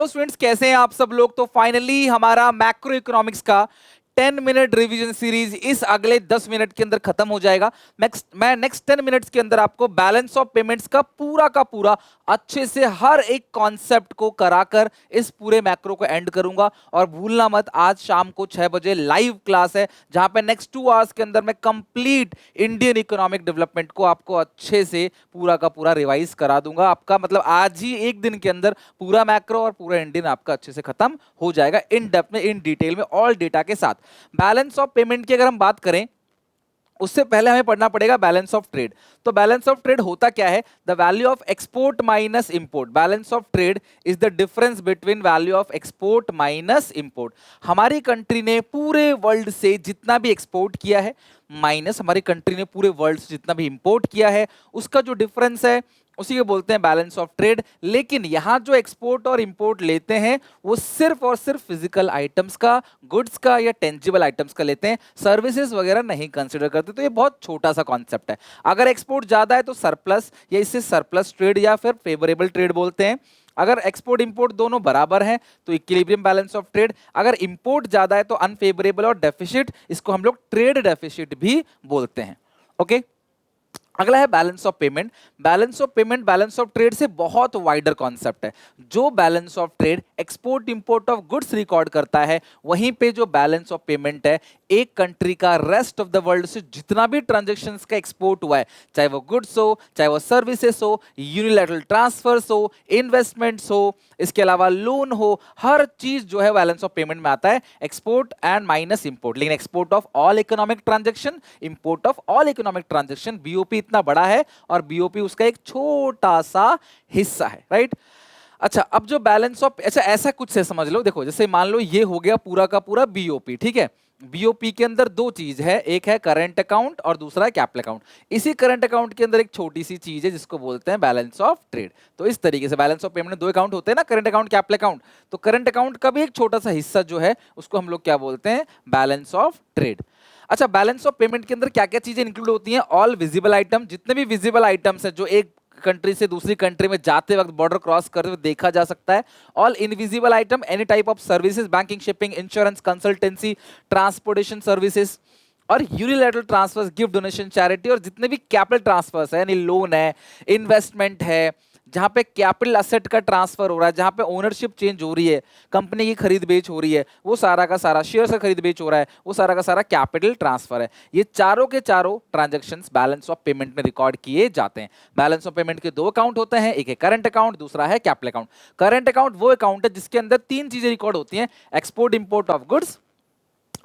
तो स्टूडेंट्स कैसे हैं आप सब लोग। तो फाइनली हमारा मैक्रो इकोनॉमिक्स का 10 मिनट रिवीजन सीरीज इस अगले 10 मिनट के अंदर खत्म हो जाएगा। मैं नेक्स्ट 10 मिनट्स के अंदर आपको बैलेंस ऑफ पेमेंट्स का पूरा अच्छे से हर एक कॉन्सेप्ट को कराकर इस पूरे मैक्रो को एंड करूंगा। और भूलना मत, आज शाम को 6 बजे लाइव क्लास है जहां पे नेक्स्ट 2 आवर्स के अंदर मैं कंप्लीट इंडियन इकोनॉमिक डेवलपमेंट को आपको अच्छे से पूरा का पूरा रिवाइज करा दूंगा। आपका मतलब आज ही एक दिन के अंदर पूरा मैक्रो और पूरा इंडियन आपका अच्छे से खत्म हो जाएगा, इन डेप्थ में, इन डिटेल में, ऑल डेटा के साथ। बैलेंस ऑफ पेमेंट की अगर हम बात करें उससे पहले हमें पढ़ना पड़ेगा बैलेंस ऑफ ट्रेड। तो बैलेंस ऑफ ट्रेड होता क्या है? The value of export minus import. Balance of trade is the difference between value of export minus import. हमारी कंट्री ने पूरे वर्ल्ड से जितना भी एक्सपोर्ट किया है माइनस हमारी कंट्री ने पूरे वर्ल्ड से जितना भी इंपोर्ट किया है, उसका जो डिफरेंस है उसी को बोलते हैं बैलेंस ऑफ ट्रेड। लेकिन यहां जो एक्सपोर्ट और इंपोर्ट लेते हैं वो सिर्फ और सिर्फ फिजिकल आइटम्स का, गुड्स का या टेंजिबल आइटम्स का लेते हैं, सर्विसेज वगैरह नहीं कंसीडर करते। तो ये बहुत छोटा सा कॉन्सेप्ट है। अगर एक्सपोर्ट ज्यादा है तो सरप्लस, या इसे सरप्लस ट्रेड या फिर फेवरेबल ट्रेड बोलते हैं। अगर एक्सपोर्ट इंपोर्ट दोनों बराबर हैं तो इक्विलिब्रियम बैलेंस ऑफ ट्रेड। अगर इंपोर्ट ज्यादा है तो अनफेवरेबल और डेफिसिट, इसको हम लोग ट्रेड डेफिसिट भी बोलते हैं। ओके, अगला है balance of payment. Balance of payment balance of trade से बहुत वाइडर कॉन्सेप्ट है। जो balance of trade export import of goods record करता है, वहीं पे जो बैलेंस ऑफ पेमेंट है एक कंट्री का रेस्ट ऑफ द वर्ल्ड से जितना भी ट्रांजैक्शंस का एक्सपोर्ट हुआ है, चाहे वो गुड्स हो, चाहे वो सर्विसेज हो, यूनिलैटरल ट्रांसफर्स हो, इन्वेस्टमेंट्स हो, इसके अलावा लोन हो, हर चीज जो है बैलेंस ऑफ पेमेंट में आता है, एक्सपोर्ट एंड माइनस इंपोर्ट। लेकिन export of all economic transaction, import of all economic transaction, BOP इतना बड़ा है और बीओपी उसका एक छोटा सा हिस्सा है, राइट। अच्छा, अब जो बैलेंस ऑफ, अच्छा ऐसा कुछ से समझ लो, देखो जैसे मान लो ये हो गया पूरा का पूरा बीओपी, ठीक है। बीओपी के अंदर दो चीज है, एक है करंट अकाउंट और दूसरा है कैपिटल अकाउंट। इसी करंट अकाउंट के अंदर एक छोटी सी चीज है जिसको बोलते हैं बैलेंस ऑफ ट्रेड। तो इस तरीके से बैलेंस ऑफ पेमेंट में दो अकाउंट होते हैं ना, करंट अकाउंट, कैपिटल अकाउंट। तो करंट अकाउंट का भी एक छोटा सा हिस्सा जो है उसको हम लोग क्या बोलते हैं? Balance of trade. अच्छा, बैलेंस ऑफ पेमेंट के अंदर क्या क्या चीजें इंक्लूड होती हैं? ऑल विजिबल आइटम, जितने भी विजिबल आइटम्स है जो एक कंट्री से दूसरी कंट्री में जाते वक्त बॉर्डर क्रॉस करते हुए देखा जा सकता है। All invisible item, any type of services, banking, shipping, insurance, consultancy, transportation services, और unilateral transfers, gift, donation, charity, और जितने भी कैपिटल ट्रांसफर्स है यानी लोन है, इन्वेस्टमेंट है, जहां पे कैपिटल असेट का ट्रांसफर हो रहा है, जहां पे ओनरशिप चेंज हो रही है, कंपनी की खरीद बेच हो रही है, वो सारा का सारा, शेयर से खरीद बेच हो रहा है, वो सारा का सारा कैपिटल ट्रांसफर है। ये चारों के चारों ट्रांजैक्शंस बैलेंस ऑफ पेमेंट में रिकॉर्ड किए जाते हैं। बैलेंस ऑफ पेमेंट के दो अकाउंट होते हैं, एक है करंट अकाउंट, दूसरा है कैपिटल अकाउंट। करंट अकाउंट वो अकाउंट है जिसके अंदर तीन चीजें रिकॉर्ड होती हैं: export import of goods,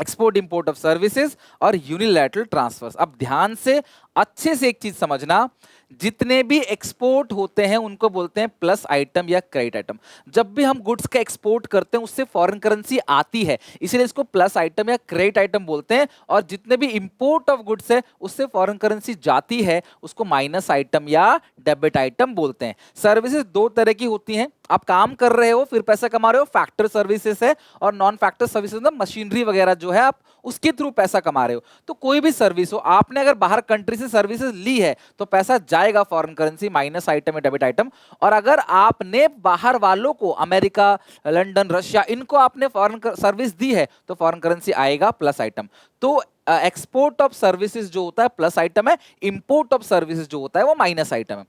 export import of services और यूनिलैटरल ट्रांसफर्स। अब ध्यान से अच्छे से एक चीज समझना, जितने भी एक्सपोर्ट होते हैं उनको बोलते हैं प्लस आइटम या क्रेडिट आइटम। जब भी हम गुड्स का एक्सपोर्ट करते हैं उससे फॉरेन करेंसी आती है, इसलिए इसको प्लस आइटम या क्रेडिट आइटम बोलते हैं। और जितने भी इंपोर्ट ऑफ गुड्स है उससे फॉरेन करेंसी जाती है, उसको माइनस आइटम या डेबिट आइटम बोलते हैं। सर्विसेज दो तरह की होती हैं, आप काम कर रहे हो फिर पैसा कमा रहे हो, फैक्टर सर्विसेज है, और नॉन फैक्टर सर्विसेज मतलब मशीनरी वगैरह जो है आप उसके थ्रू पैसा कमा रहे हो। तो कोई भी सर्विस हो, आपने अगर बाहर कंट्री से सर्विसेज ली है तो पैसा जाएगा फॉरेन करेंसी, माइनस आइटम या डेबिट आइटम। और अगर आपने बाहर वालों को, अमेरिका, लंदन, रशिया, इनको आपने फॉरेन सर्विस दी है तो फॉरेन करेंसी आएगा प्लस आइटम। तो एक्सपोर्ट ऑफ सर्विसेज जो होता है प्लस आइटम है, इंपोर्ट ऑफ सर्विसेज जो होता है वो माइनस आइटम है।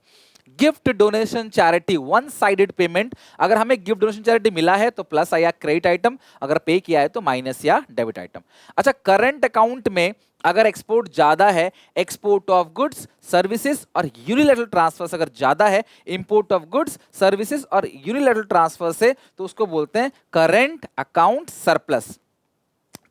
Gift, donation, charity, one sided payment, अगर हमें गिफ्ट, डोनेशन, चैरिटी मिला है तो प्लस या क्रेडिट आइटम, अगर पे किया है तो माइनस या डेबिट आइटम। अच्छा, करंट अकाउंट में अगर एक्सपोर्ट ज्यादा है, एक्सपोर्ट ऑफ गुड्स, सर्विसेज और यूनिलैटरल ट्रांसफर्स अगर ज्यादा है, इंपोर्ट ऑफ गुड्स, सर्विसेज और यूनिलैटरल ट्रांसफर से, तो उसको बोलते हैं करंट अकाउंट सरप्लस।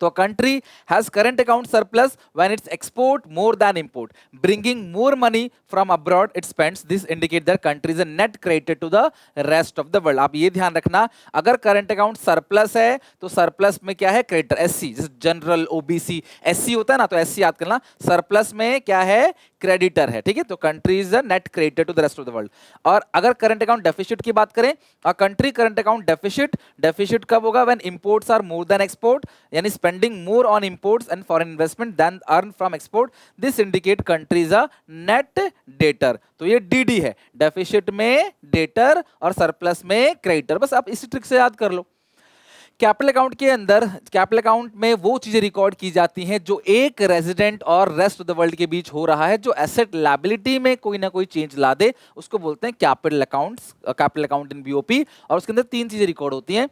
तो a country has current account surplus when its export more than import, bringing more money from abroad it spends. This indicate that country is a net creditor to the rest of the world. आप ये ध्यान रखना, अगर current account surplus है तो surplus में क्या है? क्रेडिटर, एससी, जैसे जनरल, ओबीसी, एससी होता है ना, तो एससी याद करना, सरप्लस में क्या है? क्रेडिटर है, ठीक है। तो country is a net creditor to the rest of the world. और अगर करंट अकाउंट डेफिसिट की बात करें, country current account deficit, deficit कब होगा? When imports are more than export, यानी spending more on imports and foreign investment than earned from export. This indicate country is a net debtor. तो ये DD है, deficit में debtor और surplus में creditor. बस आप इसी ट्रिक से याद कर लो। कैपिटल अकाउंट के अंदर, कैपिटल अकाउंट में वो चीजें रिकॉर्ड की जाती हैं जो एक रेजिडेंट और रेस्ट ऑफ द वर्ल्ड के बीच हो रहा है, जो एसेट लायबिलिटी में कोई ना कोई चेंज ला दे, उसको बोलते हैं capital accounts, capital account in BOP. और उसके अंदर तीन चीजें रिकॉर्ड होती हैं,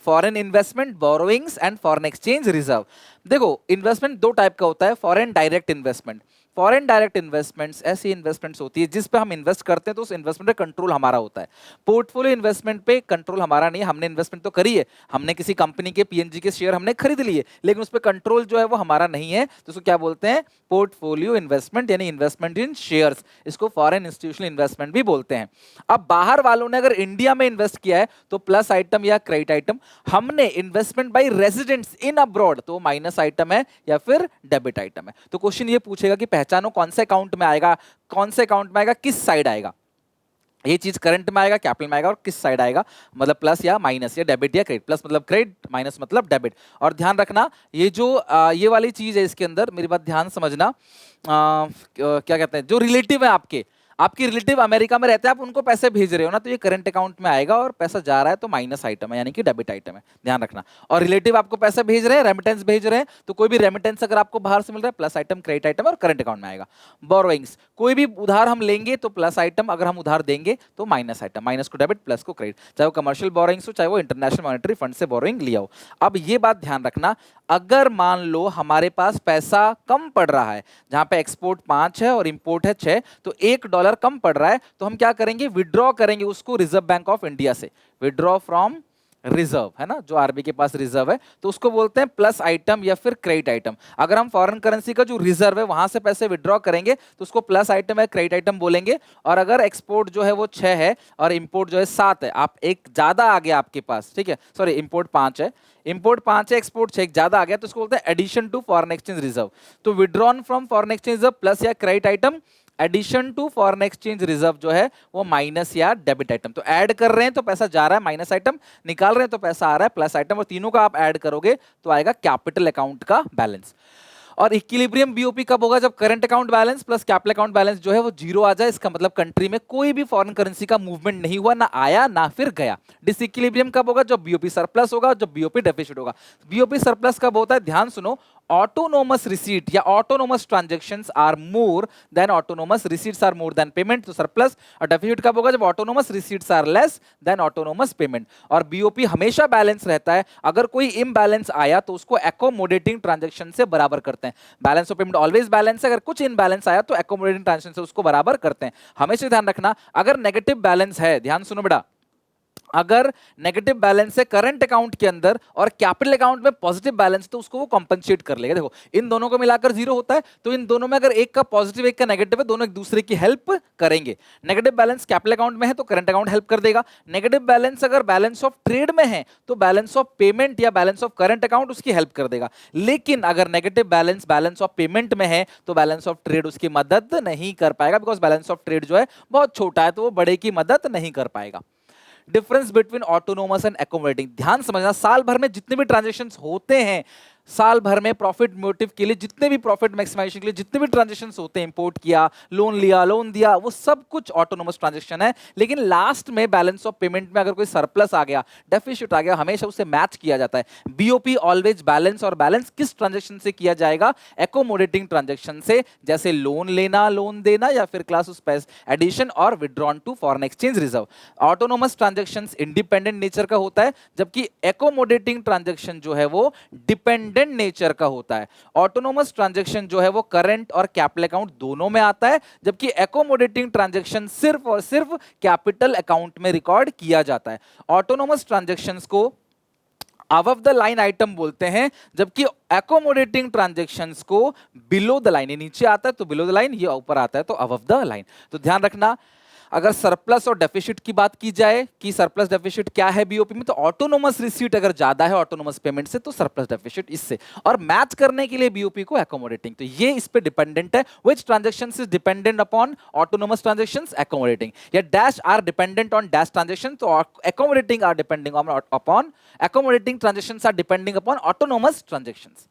foreign investment, borrowings and foreign exchange reserve. देखो, इन्वेस्टमेंट दो टाइप का होता है, foreign direct investment. Foreign direct investments ऐसी इन्वेस्टमेंट्स होती है जिस पे हम इन्वेस्ट करते हैं तो उस इन्वेस्टमेंट पे कंट्रोल हमारा होता है। पोर्टफोलियो इन्वेस्टमेंट पे कंट्रोल हमारा नहीं है, हमने इन्वेस्टमेंट तो करी है, हमने किसी कंपनी के पीएनजी के शेयर हमने खरीद लिए, लेकिन उस पे कंट्रोल जो है वो हमारा नहीं है, तो उसको क्या बोलते हैं, पोर्टफोलियो इन्वेस्टमेंट, यानी इन्वेस्टमेंट इन शेयर्स। इसको फॉरेन इंस्टीट्यूशनल इन्वेस्टमेंट भी बोलते हैं। अब बाहर वालों ने अगर इंडिया में इन्वेस्ट किया है तो प्लस आइटम या क्रेडिट आइटम, हमने investment by residents in abroad तो माइनस आइटम है या फिर डेबिट आइटम है। तो क्वेश्चन ये पूछेगा कि पहचानो कौन से अकाउंट में आएगा, कौन से अकाउंट में आएगा, किस साइड आएगा, ये चीज करंट में आएगा, कैपिटल में आएगा, और किस साइड आएगा, मतलब प्लस या माइनस या डेबिट या क्रेडिट। प्लस मतलब क्रेडिट, माइनस मतलब डेबिट। और ध्यान रखना ये जो ये वाली चीज है इसके अंदर, मेरी बात ध्यान समझना, क्या कहते हैं, जो रिलेटिव है आपके रिलेटिव अमेरिका में रहते हैं, आप उनको पैसे भेज रहे हो ना, तो ये करंट अकाउंट में आएगा, और पैसा जा रहा है तो माइनस आइटम है, यानी कि डेबिट आइटम है, ध्यान रखना। और रिलेटिव आपको पैसे भेज रहे हैं, रेमिटेंस भेज रहे हैं, तो कोई भी रेमिटेंस अगर आपको बाहर से मिल रहा है, प्लस आइटम, क्रेडिट आइटम और करंट अकाउंट में आएगा। बोरोइंग्स, कोई भी उधार हम लेंगे तो प्लस आइटम, अगर हम उधार देंगे तो माइनस आइटम, माइनस को डेबिट, प्लस को क्रेडिट, चाहे वो कमर्शियल बोरोइंग्स हो, चाहे वो इंटरनेशनल मॉनेटरी फंड से बोरोइंग लिया हो। अब ये बात ध्यान रखना, अगर मान लो हमारे पास पैसा कम पड़ रहा है, जहां पे एक्सपोर्ट 5 है और इंपोर्ट है 6, तो $1 कम पड़ रहा है, तो हम क्या करेंगे, विड्रॉ करेंगे उसको रिजर्व बैंक ऑफ इंडिया से, विड्रॉ फ्रॉम रिजर्व, है ना, जो आरबी के पास रिजर्व है, तो उसको बोलते हैं प्लस आइटम या फिर क्रेडिट आइटम। अगर हम फॉरेन करेंसी का जो रिजर्व है वहां से पैसे विड्रॉ करेंगे तो उसको प्लस आइटम या क्रेडिट आइटम बोलेंगे। और अगर एक्सपोर्ट जो है वो 6 है और इंपोर्ट जो है 7 है, आप एक ज्यादा आ गया आपके पास, ठीक है, सॉरी इंपोर्ट 5 है, इंपोर्ट 5 है, एक्सपोर्ट 6 ज्यादा आ गया, तो उसको बोलते हैं addition to foreign exchange reserve. तो withdrawn from foreign exchange reserve plus या credit item, addition to foreign exchange reserve जो है वो माइनस या डेबिट आइटम। तो ऐड कर रहे हैं तो पैसा जा रहा है माइनस आइटम, निकाल रहे हैं तो पैसा आ रहा है प्लस आइटम, और तीनों का आप ऐड करोगे तो आएगा कैपिटल अकाउंट का बैलेंस। और इक्विलिब्रियम बीओपी कब होगा, जब current account balance plus capital account balance जो है वो जीरो आ जाए, इसका मतलब कंट्री में कोई भी फॉरेन करेंसी का मूवमेंट नहीं हुआ, ना आया ना फिर गया। डिसइक्विलिब्रियम कब होगा, जब बीओपी सरप्लस होगा, जब बीओपी डेफिसिट होगा। बीओपी सरप्लस कब होता है, ध्यान सुनो, ऑटोनोमस रिसीट या autonomous transactions are more than autonomous receipts are more than payment, तो सरप्लस। और डेफिसिट कब होगा, जब autonomous receipts are less than autonomous payment. और बीओपी हमेशा बैलेंस रहता है, अगर कोई इम्बैलेंस आया तो उसको एकोमोडेटिंग ट्रांजैक्शन से बराबर करते हैं। Balance of payment always balance है, अगर कुछ इनबैलेंस आया तो एकोमोडेटिंग ट्रांजैक्शन से उसको बराबर करते हैं। हमेशा ध्यान रखना, अगर नेगेटिव बैलेंस है, ध्यान सुनो बेटा, अगर नेगेटिव बैलेंस है करंट अकाउंट के अंदर और कैपिटल अकाउंट में पॉजिटिव बैलेंस, तो उसको वो कॉम्पनसेट कर लेगा। देखो, इन दोनों को मिलाकर जीरो होता है, तो इन दोनों में अगर एक का पॉजिटिव एक का नेगेटिव है, दोनों एक दूसरे की हेल्प करेंगे। नेगेटिव बैलेंस कैपिटल अकाउंट में है तो करंट अकाउंट हेल्प कर देगा। नेगेटिव बैलेंस अगर बैलेंस ऑफ ट्रेड में है तो बैलेंस ऑफ पेमेंट या बैलेंस ऑफ करंट अकाउंट उसकी हेल्प कर देगा। लेकिन अगर negative balance balance of payment में है तो बैलेंस ऑफ ट्रेड उसकी मदद नहीं कर पाएगा, बिकॉज बैलेंस ऑफ ट्रेड जो है बहुत छोटा है, तो वो बड़े की मदद नहीं कर पाएगा। Difference between autonomous and accommodating, ध्यान समझना, साल भर में जितने भी ट्रांजैक्शंस होते हैं, साल भर में प्रॉफिट मोटिव के लिए जितने भी प्रॉफिट मैक्सिमाइजेशन के लिए जितने भी ट्रांजैक्शंस होते हैं, इंपोर्ट किया, लोन लिया, लोन दिया, वो सब कुछ ऑटोनोमस ट्रांजैक्शन है। लेकिन लास्ट में बैलेंस ऑफ पेमेंट में अगर कोई सरप्लस आ गया, डेफिसिट आ गया, हमेशा उसे मैच किया जाता है। बीओपी ऑलवेज बैलेंस, और बैलेंस किस ट्रांजैक्शन से किया जाएगा, एकोमोडेटिंग ट्रांजैक्शन से, जैसे लोन लेना, लोन देना, या फिर क्लास स्पेस एडिशन और withdrawn to foreign exchange reserve. Autonomous transactions independent nature का होता है, जबकि एकोमोडेटिंग ट्रांजैक्शन जो है वो डिपेंडेंट नेचर का होता है। ऑटोनोमस ट्रांजैक्शन जो है वो करंट और कैपिटल अकाउंट दोनों में आता है, जबकि एकोमोडेटिंग ट्रांजैक्शन सिर्फ और सिर्फ कैपिटल अकाउंट में रिकॉर्ड किया जाता है। ऑटोनोमस ट्रांजैक्शंस को अबव द लाइन आइटम बोलते हैं, जबकि एकोमोडेटिंग ट्रांजैक्शंस को बिलो द लाइन, नीचे आता है तो बिलो द लाइन, ये ऊपर आता है तो अबव द लाइन। तो ध्यान रखना, अगर सरप्लस और डेफिसिट की बात की जाए कि सरप्लस डेफिसिट क्या है बीओपी में, तो ऑटोनोमस रिसीट अगर ज्यादा है ऑटोनोमस पेमेंट से तो सरप्लस डेफिसिट इससे, और मैच करने के लिए बीओपी को अकोमोडेटिंग, तो ये इस पे डिपेंडेंट है। Which transactions is dependent upon autonomous transactions? Accommodating. या dash are dependent on dash transaction, तो accommodating are depending upon accommodating transactions are depending upon autonomous transactions.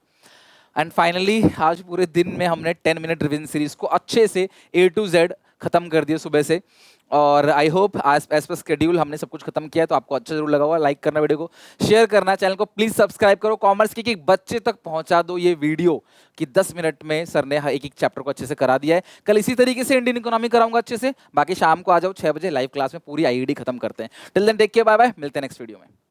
And finally आज पूरे दिन में हमने 10 मिनट रिवीजन सीरीज को अच्छे से A to Z खत्म कर दिया सुबह से, और I hope as per schedule हमने सब कुछ खत्म किया है, तो आपको अच्छा जरूर लगा होगा। लाइक करना, वीडियो को शेयर करना, चैनल को प्लीज सब्सक्राइब करो। कॉमर्स के एक बच्चे तक पहुंचा दो ये वीडियो कि 10 मिनट में सर ने एक एक चैप्टर को अच्छे से करा दिया है। कल इसी तरीके से इंडियन इकोनॉमी कराऊंगा अच्छे से, बाकी शाम को आ जाओ 6 बजे लाइव क्लास में पूरी आईडी खत्म करते हैं। Till then take care, bye bye, मिलते हैं नेक्स्ट वीडियो में।